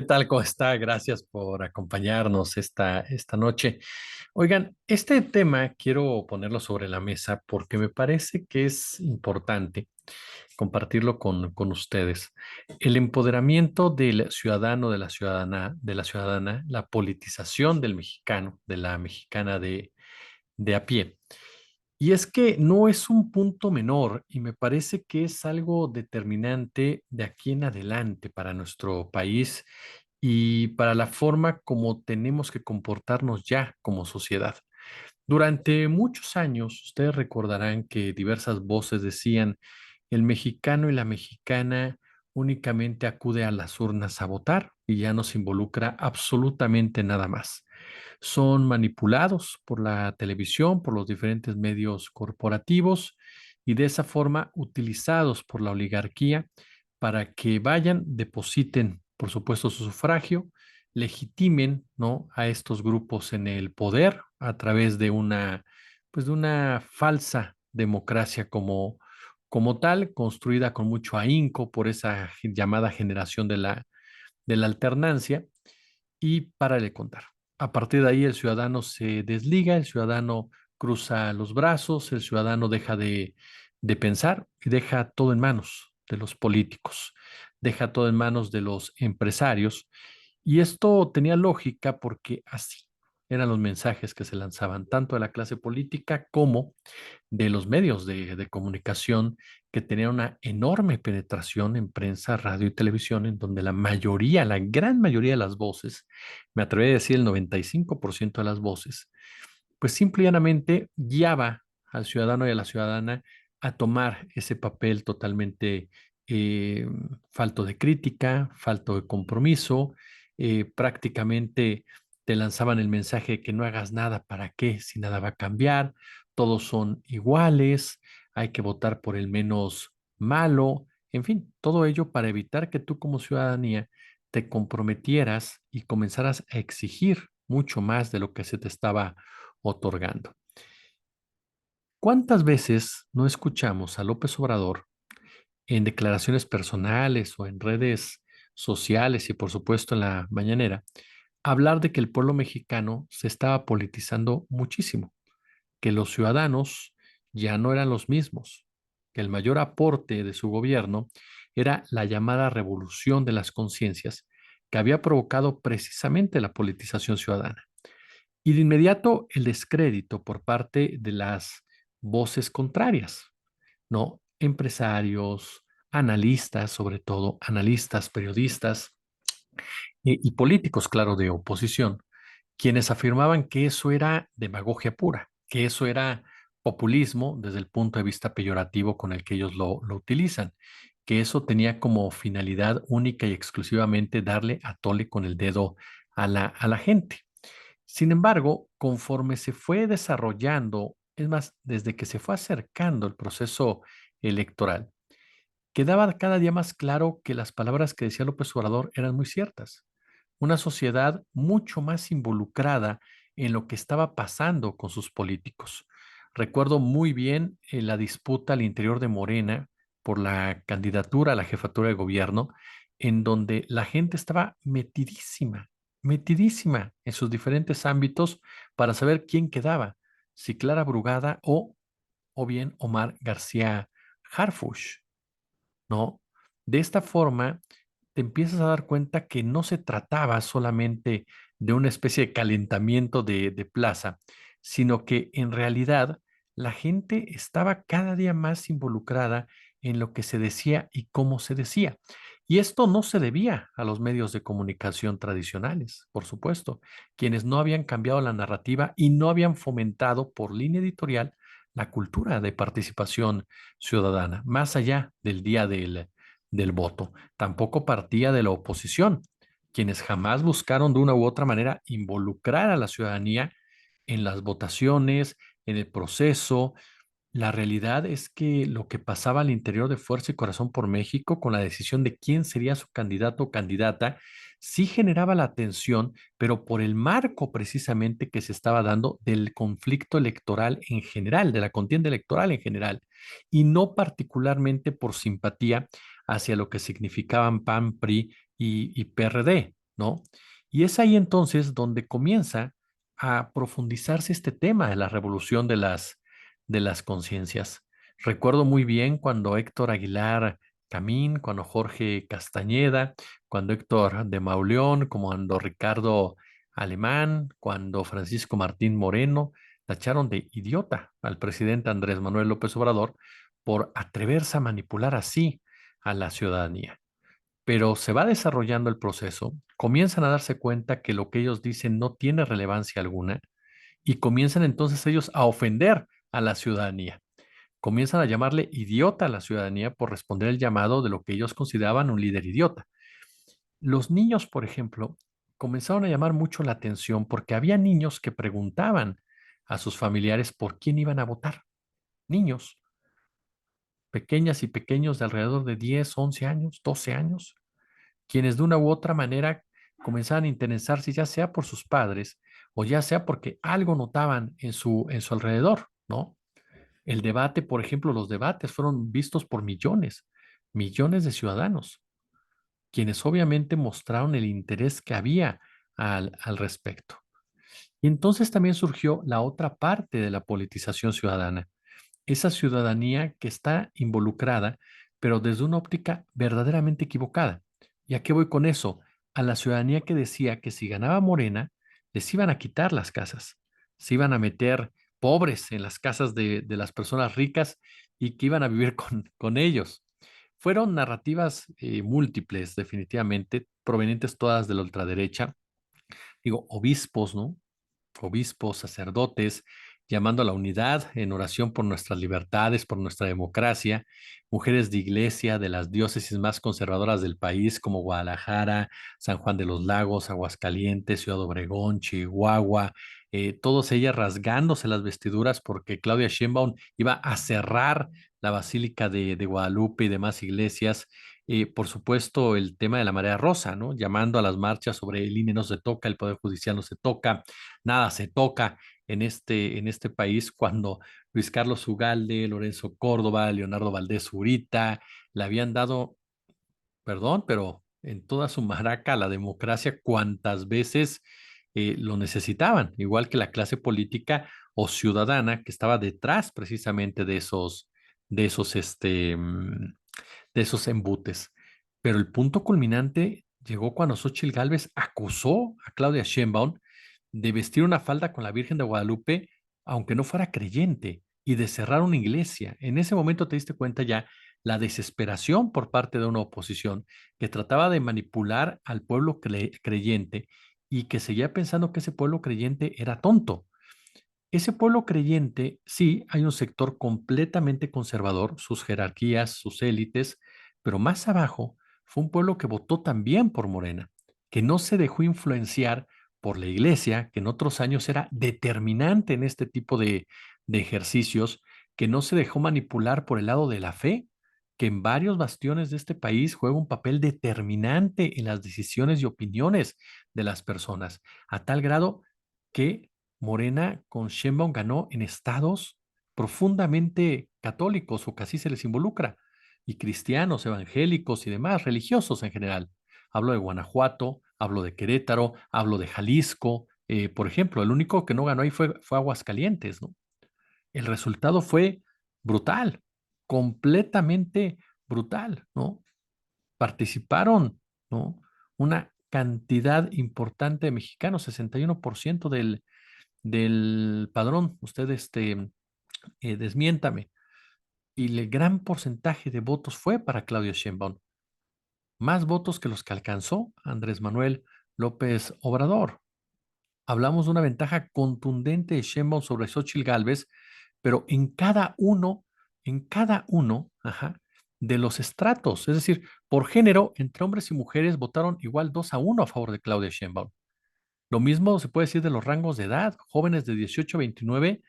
¿Qué tal? ¿Cómo está? Gracias por acompañarnos esta noche. Oigan, este tema quiero ponerlo sobre la mesa porque me parece que es importante compartirlo con ustedes. El empoderamiento del ciudadano, de la ciudadana, la politización del mexicano, de la mexicana de a pie. Y es que no es un punto menor y me parece que es algo determinante de aquí en adelante para nuestro país y para la forma como tenemos que comportarnos ya como sociedad. Durante muchos años, ustedes recordarán que diversas voces decían, el mexicano y la mexicana únicamente acude a las urnas a votar y ya no se involucra absolutamente nada más. Son manipulados por la televisión, por los diferentes medios corporativos y de esa forma utilizados por la oligarquía para que vayan, depositen, por supuesto, su sufragio, legitimen, ¿no?, a estos grupos en el poder a través de pues de una falsa democracia como tal, construida con mucho ahínco por esa llamada generación de la alternancia y para de contar. A partir de ahí el ciudadano se desliga, el ciudadano cruza los brazos, el ciudadano deja de pensar y deja todo en manos de los políticos, deja todo en manos de los empresarios. Y esto tenía lógica porque así eran los mensajes que se lanzaban tanto de la clase política como de los medios de comunicación que tenían una enorme penetración en prensa, radio y televisión, en donde la mayoría, la gran mayoría de las voces, me atrevería a decir el 95% de las voces, pues simple y llanamente guiaba al ciudadano y a la ciudadana a tomar ese papel totalmente eh, falto de crítica, falto de compromiso, prácticamente te lanzaban el mensaje de que no hagas nada, ¿para qué? Si nada va a cambiar, todos son iguales, hay que votar por el menos malo, en fin, todo ello para evitar que tú como ciudadanía te comprometieras y comenzaras a exigir mucho más de lo que se te estaba otorgando. ¿Cuántas veces no escuchamos a López Obrador en declaraciones personales o en redes sociales y por supuesto en la mañanera hablar de que el pueblo mexicano se estaba politizando muchísimo, que los ciudadanos ya no eran los mismos, que el mayor aporte de su gobierno era la llamada revolución de las conciencias que había provocado precisamente la politización ciudadana? Y de inmediato el descrédito por parte de las voces contrarias, ¿no? Empresarios, analistas, sobre todo analistas, periodistas y políticos, claro, de oposición, quienes afirmaban que eso era demagogia pura, que eso era populismo desde el punto de vista peyorativo con el que ellos lo utilizan, que eso tenía como finalidad única y exclusivamente darle a tole con el dedo a la gente. Sin embargo, conforme se fue desarrollando, es más, desde que se fue acercando el proceso electoral, quedaba cada día más claro que las palabras que decía López Obrador eran muy ciertas. Una sociedad mucho más involucrada en lo que estaba pasando con sus políticos. Recuerdo muy bien la disputa al interior de Morena por la candidatura a la jefatura de gobierno, en donde la gente estaba metidísima, metidísima en sus diferentes ámbitos para saber quién quedaba, si Clara Brugada o bien Omar García Harfuch, ¿no? De esta forma, te empiezas a dar cuenta que no se trataba solamente de una especie de calentamiento de plaza, sino que en realidad la gente estaba cada día más involucrada en lo que se decía y cómo se decía. Y esto no se debía a los medios de comunicación tradicionales, por supuesto, quienes no habían cambiado la narrativa y no habían fomentado por línea editorial la cultura de participación ciudadana, más allá del día del voto. Tampoco partía de la oposición, quienes jamás buscaron de una u otra manera involucrar a la ciudadanía en las votaciones, en el proceso. La realidad es que lo que pasaba al interior de Fuerza y Corazón por México con la decisión de quién sería su candidato o candidata, sí generaba la atención, pero por el marco precisamente que se estaba dando del conflicto electoral en general, de la contienda electoral en general, y no particularmente por simpatía hacia lo que significaban PAN, PRI y PRD, ¿no? Y es ahí entonces donde comienza a profundizarse este tema de la revolución de las conciencias. Recuerdo muy bien cuando Héctor Aguilar Camín, cuando Jorge Castañeda, cuando Héctor de Mauleón, cuando Ricardo Alemán, cuando Francisco Martín Moreno tacharon de idiota al presidente Andrés Manuel López Obrador por atreverse a manipular así a la ciudadanía. Pero se va desarrollando el proceso, comienzan a darse cuenta que lo que ellos dicen no tiene relevancia alguna y comienzan entonces ellos a ofender a la ciudadanía. Comienzan a llamarle idiota a la ciudadanía por responder el llamado de lo que ellos consideraban un líder idiota. Los niños, por ejemplo, comenzaron a llamar mucho la atención porque había niños que preguntaban a sus familiares por quién iban a votar. Niños, pequeñas y pequeños de alrededor de 10, 11 años, 12 años, quienes de una u otra manera comenzaban a interesarse ya sea por sus padres o ya sea porque algo notaban en su alrededor, ¿no? El debate, por ejemplo, los debates fueron vistos por millones, millones de ciudadanos, quienes obviamente mostraron el interés que había al respecto. Y entonces también surgió la otra parte de la politización ciudadana, esa ciudadanía que está involucrada, pero desde una óptica verdaderamente equivocada. ¿Y a qué voy con eso? A la ciudadanía que decía que si ganaba Morena, les iban a quitar las casas, se iban a meter pobres en las casas de las personas ricas y que iban a vivir con ellos. Fueron narrativas múltiples, definitivamente, provenientes todas de la ultraderecha, digo, obispos, ¿no? Obispos, sacerdotes, llamando a la unidad en oración por nuestras libertades, por nuestra democracia, mujeres de iglesia de las diócesis más conservadoras del país, como Guadalajara, San Juan de los Lagos, Aguascalientes, Ciudad Obregón, Chihuahua, todas ellas rasgándose las vestiduras porque Claudia Sheinbaum iba a cerrar la Basílica de Guadalupe y demás iglesias. Por supuesto, el tema de la marea rosa, ¿no? Llamando a las marchas sobre el INE no se toca, el Poder Judicial no se toca, nada se toca en este país cuando Luis Carlos Ugalde, Lorenzo Córdoba, Leonardo Valdés Urita le habían dado, perdón, pero en toda su maraca a la democracia cuantas veces lo necesitaban, igual que la clase política o ciudadana que estaba detrás precisamente de esos, de esos embutes. Pero el punto culminante llegó cuando Xóchitl Gálvez acusó a Claudia Sheinbaum de vestir una falda con la Virgen de Guadalupe, aunque no fuera creyente, y de cerrar una iglesia. En ese momento te diste cuenta ya la desesperación por parte de una oposición que trataba de manipular al pueblo creyente y que seguía pensando que ese pueblo creyente era tonto. Ese pueblo creyente, sí, hay un sector completamente conservador, sus jerarquías, sus élites, pero más abajo fue un pueblo que votó también por Morena, que no se dejó influenciar por la iglesia, que en otros años era determinante en este tipo de ejercicios, que no se dejó manipular por el lado de la fe, que en varios bastiones de este país juega un papel determinante en las decisiones y opiniones de las personas, a tal grado que Morena con Sheinbaum ganó en estados profundamente católicos o que así se les involucra, y cristianos, evangélicos y demás, religiosos en general. Hablo de Guanajuato, hablo de Querétaro, hablo de Jalisco. Por ejemplo, el único que no ganó ahí fue Aguascalientes, ¿no? El resultado fue brutal, completamente brutal, ¿no? Participaron, ¿no? Una cantidad importante de mexicanos, 61% del padrón. Usted desmiéntame. Y el gran porcentaje de votos fue para Claudio Sheinbaum, más votos que los que alcanzó Andrés Manuel López Obrador. Hablamos de una ventaja contundente de Sheinbaum sobre Xochitl Gálvez, pero en cada uno, ajá, de los estratos, es decir, por género, entre hombres y mujeres votaron igual 2-1 a favor de Claudia Sheinbaum. Lo mismo se puede decir de los rangos de edad, jóvenes de 18 a 29,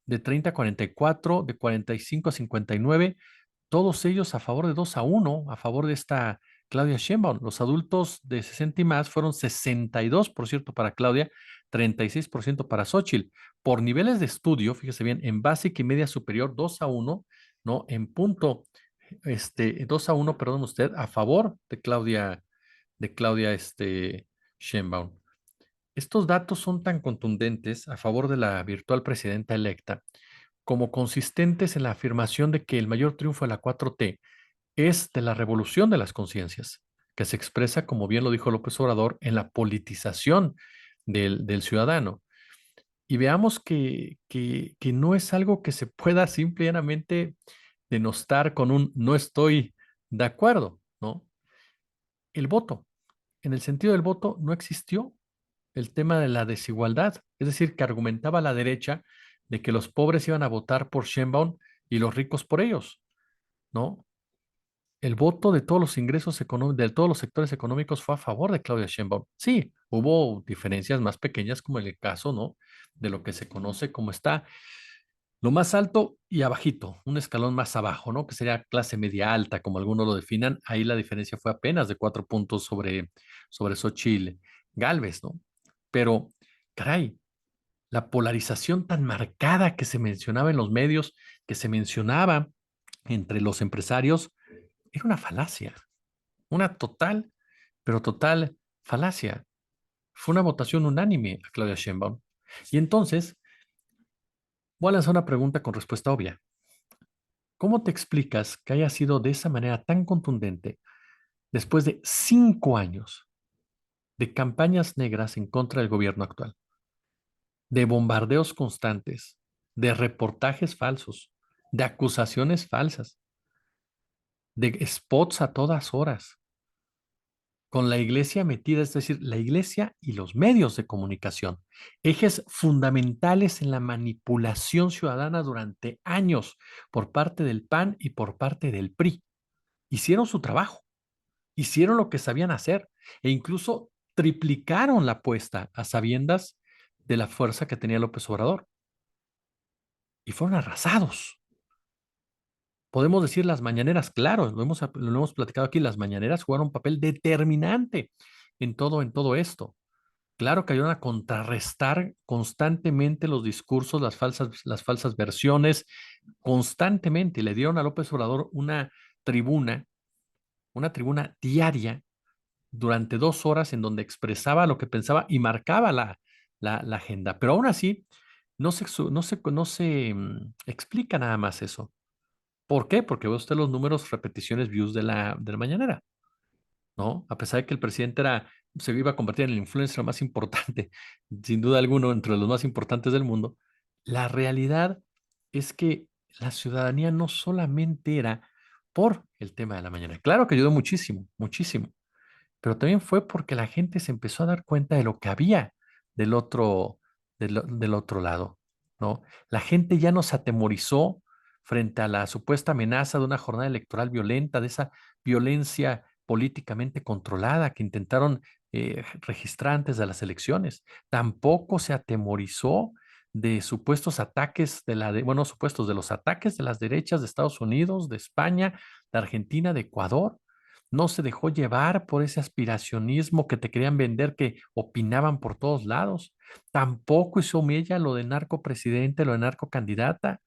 de 30 a 44, de 45 a 59, todos ellos a favor de 2-1, a favor de esta Claudia Sheinbaum. Los adultos de 60 y más fueron 62% para Claudia, 36% para Xochitl. Por niveles de estudio, fíjese bien, en básica y media superior, 2-1, ¿no? En punto, 2-1, perdón usted, a favor de Claudia, Sheinbaum. Estos datos son tan contundentes a favor de la virtual presidenta electa como consistentes en la afirmación de que el mayor triunfo de la 4T es de la revolución de las conciencias, que se expresa, como bien lo dijo López Obrador, en la politización del ciudadano. Y veamos que no es algo que se pueda simplemente denostar con un no estoy de acuerdo, ¿no? El voto, en el sentido del voto, no existió el tema de la desigualdad, es decir, que argumentaba la derecha de que los pobres iban a votar por Sheinbaum y los ricos por ellos, ¿no? El voto de todos los ingresos económicos, de todos los sectores económicos fue a favor de Claudia Sheinbaum. Sí, hubo diferencias más pequeñas, como en el caso, ¿no? De lo que se conoce como está lo más alto y abajito, un escalón más abajo, ¿no? Que sería clase media alta, como algunos lo definan. Ahí la diferencia fue apenas de 4 puntos sobre Xochitl Gálvez, ¿no? Pero, caray, la polarización tan marcada que se mencionaba en los medios, que se mencionaba entre los empresarios, era una falacia, una total, pero total falacia. Fue una votación unánime a Claudia Sheinbaum. Y entonces, voy a lanzar una pregunta con respuesta obvia. ¿Cómo te explicas que haya sido de esa manera tan contundente después de 5 años de campañas negras en contra del gobierno actual, de bombardeos constantes, de reportajes falsos, de acusaciones falsas, de spots a todas horas, con la iglesia metida, es decir, la iglesia y los medios de comunicación, ejes fundamentales en la manipulación ciudadana durante años por parte del PAN y por parte del PRI? Hicieron su trabajo, hicieron lo que sabían hacer e incluso triplicaron la apuesta a sabiendas de la fuerza que tenía López Obrador y fueron arrasados. Podemos decir las mañaneras, claro, lo hemos platicado aquí, las mañaneras jugaron un papel determinante en todo esto. Claro que ayudan a contrarrestar constantemente los discursos, las falsas versiones, constantemente. Le dieron a López Obrador tribuna, una tribuna diaria durante 2 horas en donde expresaba lo que pensaba y marcaba la agenda. Pero aún así, no se explica nada más eso. ¿Por qué? Porque ve usted los números, repeticiones, views de la mañanera, ¿no? A pesar de que el presidente se iba a convertir en el influencer más importante, sin duda alguna, entre los más importantes del mundo, la realidad es que la ciudadanía no solamente era por el tema de la mañana. Claro que ayudó muchísimo, muchísimo, pero también fue porque la gente se empezó a dar cuenta de lo que había del otro, del otro lado, ¿no? La gente ya no se atemorizó frente a la supuesta amenaza de una jornada electoral violenta, de esa violencia políticamente controlada que intentaron registrar antes de las elecciones. Tampoco se atemorizó de supuestos ataques bueno, supuestos de los ataques de las derechas de Estados Unidos, de España, de Argentina, de Ecuador. No se dejó llevar por ese aspiracionismo que te querían vender, que opinaban por todos lados. Tampoco hizo mella lo de narcopresidente, lo de narcocandidata.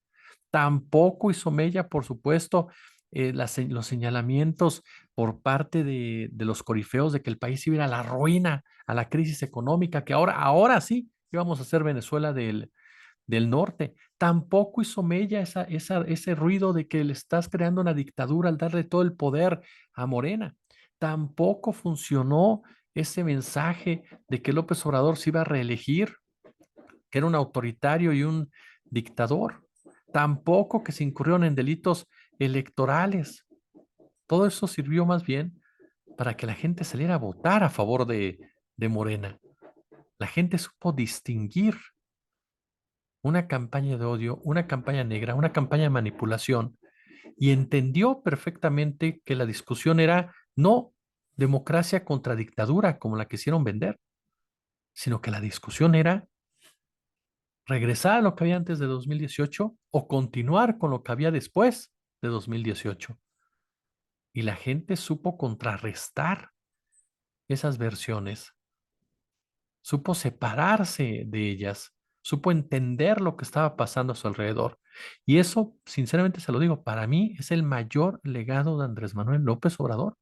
Tampoco hizo mella, por supuesto, los señalamientos por parte de los corifeos de que el país iba a ir a la ruina, a la crisis económica, que ahora sí íbamos a ser Venezuela del norte. Tampoco hizo mella ese ruido de que le estás creando una dictadura al darle todo el poder a Morena. Tampoco funcionó ese mensaje de que López Obrador se iba a reelegir, que era un autoritario y un dictador. Tampoco que se incurrieron en delitos electorales. Todo eso sirvió más bien para que la gente saliera a votar a favor de Morena. La gente supo distinguir una campaña de odio, una campaña negra, una campaña de manipulación, y entendió perfectamente que la discusión era no democracia contra dictadura, como la quisieron vender, sino que la discusión era regresar a lo que había antes de 2018 o continuar con lo que había después de 2018. Y la gente supo contrarrestar esas versiones, supo separarse de ellas, supo entender lo que estaba pasando a su alrededor. Y eso, sinceramente se lo digo, para mí es el mayor legado de Andrés Manuel López Obrador.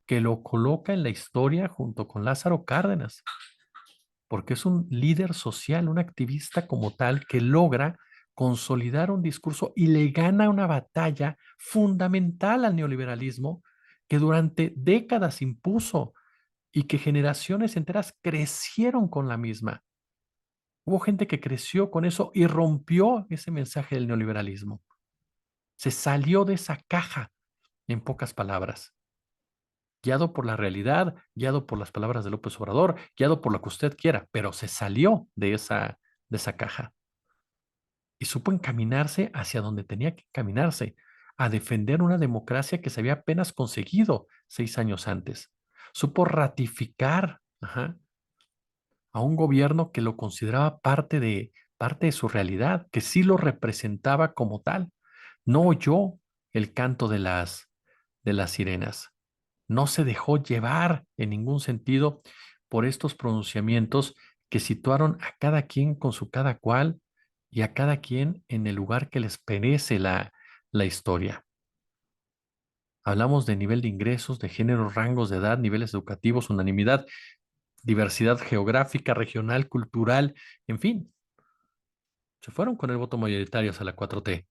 que lo coloca en la historia junto con Lázaro Cárdenas, porque es un líder social, un activista como tal que logra consolidar un discurso y le gana una batalla fundamental al neoliberalismo que durante décadas impuso y que generaciones enteras crecieron con la misma. Hubo gente que creció con eso y rompió ese mensaje del neoliberalismo. Se salió de esa caja, en pocas palabras, guiado por la realidad, guiado por las palabras de López Obrador, guiado por lo que usted quiera, pero se salió de esa caja y supo encaminarse hacia donde tenía que encaminarse, a defender una democracia que se había apenas conseguido 6 años antes. Supo ratificar, a un gobierno que lo consideraba parte de su realidad, que sí lo representaba como tal. No oyó el canto de las sirenas. No se dejó llevar en ningún sentido por estos pronunciamientos que situaron a cada quien con su cada cual y a cada quien en el lugar que les merece la historia. Hablamos de nivel de ingresos, de género, rangos de edad, niveles educativos, unanimidad, diversidad geográfica, regional, cultural, en fin, se fueron con el voto mayoritario hacia la 4T.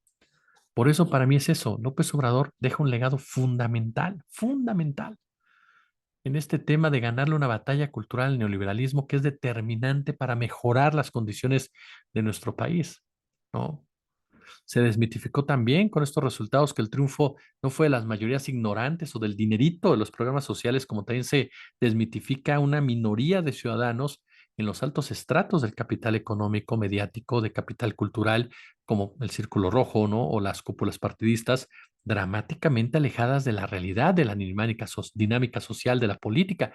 Por eso para mí es eso, López Obrador deja un legado fundamental, fundamental en este tema de ganarle una batalla cultural al neoliberalismo que es determinante para mejorar las condiciones de nuestro país, ¿no? Se desmitificó también con estos resultados que el triunfo no fue de las mayorías ignorantes o del dinerito de los programas sociales, como también se desmitifica una minoría de ciudadanos en los altos estratos del capital económico, mediático, de capital cultural, como el Círculo Rojo, ¿no? O las cúpulas partidistas, dramáticamente alejadas de la realidad, de la dinámica social de la política,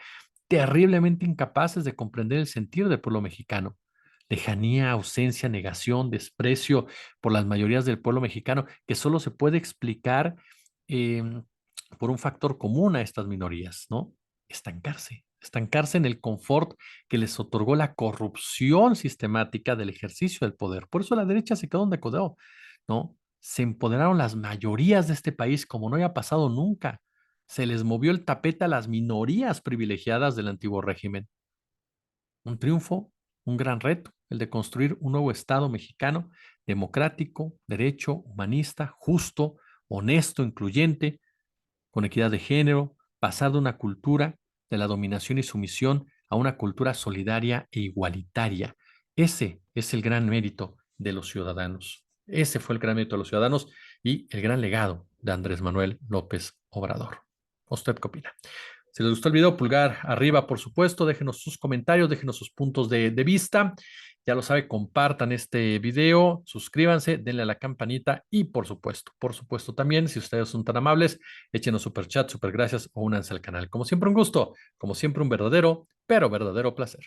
terriblemente incapaces de comprender el sentir del pueblo mexicano. Lejanía, ausencia, negación, desprecio por las mayorías del pueblo mexicano, que solo se puede explicar em, por un factor común a estas minorías, ¿no? Estancarse en el confort que les otorgó la corrupción sistemática del ejercicio del poder. Por eso la derecha se quedó donde quedó, ¿no? Se empoderaron las mayorías de este país como no había pasado nunca. Se les movió el tapete a las minorías privilegiadas del antiguo régimen. Un triunfo, un gran reto, el de construir un nuevo Estado mexicano, democrático, derecho, humanista, justo, honesto, incluyente, con equidad de género, pasar de una cultura de la dominación y sumisión a una cultura solidaria e igualitaria. Ese es el gran mérito de los ciudadanos. Ese fue el gran mérito de los ciudadanos y el gran legado de Andrés Manuel López Obrador. ¿Usted qué opina? Si les gustó el video, pulgar arriba, por supuesto, déjenos sus comentarios, déjenos sus puntos de vista. Ya lo sabe, compartan este video, suscríbanse, denle a la campanita y por supuesto también, si ustedes son tan amables, échenos super chat, super gracias o únanse al canal. Como siempre, un gusto, como siempre, un verdadero, pero verdadero placer.